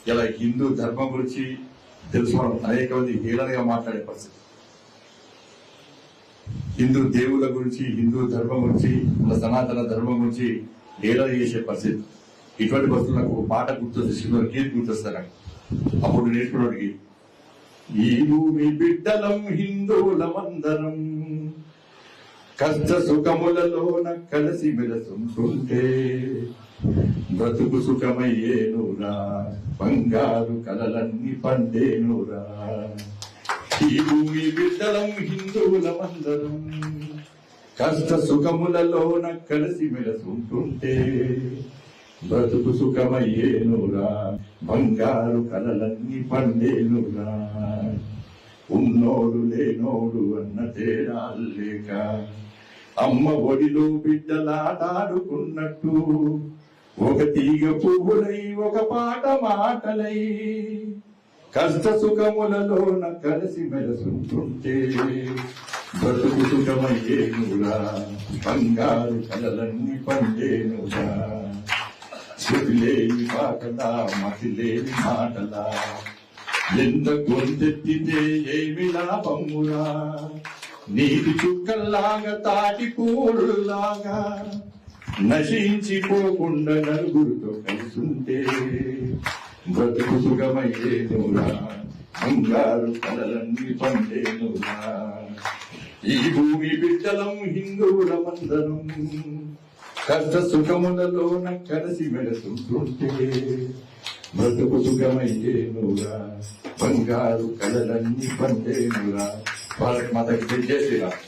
ఇలా హిందూ ధర్మం గురించి తెలుసుకోవడం అనేక మంది హేళనగా మాట్లాడే పరిస్థితి. హిందూ దేవుల గురించి, హిందూ ధర్మం గురించి, మన సనాతన ధర్మం గురించి హేళన చేసే పరిస్థితి. ఇటువంటి పరిస్థితులు నాకు ఒక పాట గుర్తొస్తుంది, సినిమా గీత గుర్తొస్తాను నాకు. అప్పుడు నేర్చుకున్నవాడికి, ఈ భూమి బిడ్డలం హిందువులమందరం కష్ట సుఖములలోన కలిసి మెలసుంటుంటే బ్రతుకు సుఖమయ్యేనురా, బంగారు కలలన్నీ పండేనురా. ఈ భూమి బిడ్డలం హిందువులమందరం కష్ట సుఖములలోన కలిసి మెలసుంటుంటే బ్రతుకు సుఖమయ్యేనురా, బంగారు కలలన్నీ పండేనురా. ఉన్నోడు లేనోడు అన్న తేడా లేక అమ్మ ఒడిలో బిడ్డలాటాడుకున్నట్టు ఒక తీగ పువ్వులై ఒక పాట మాటలై కష్ట సుఖములలోన కలిసి మెలసుంటుంటే బ్రతుకు సుఖమయ్యేనురా, బంగారు కలలన్నీ పండేనురా. చెవిలేని పాటలా మతిలేని మాటలా ఎంత గొంతెత్తితే ఏమి లాభమురా. నీటి చుక్కల్లాగా తాటి పూడులాగా నశించిపోకుండా నలుగురితో కలిసుంటే బ్రతుకు సుఖమయ్యేనురా, బంగారు కలలన్నీ పండేనురా. ఈ భూమి బిడ్డలం హిందువులమందరం కష్ట సుఖములలోన కలిసి మెలసుంటుంటే బ్రతుకు సుఖమయ్యేనురా, బంగారు కలలన్నీ పండేనురా. భారత్ మాతకి జై శ్రీరామ్.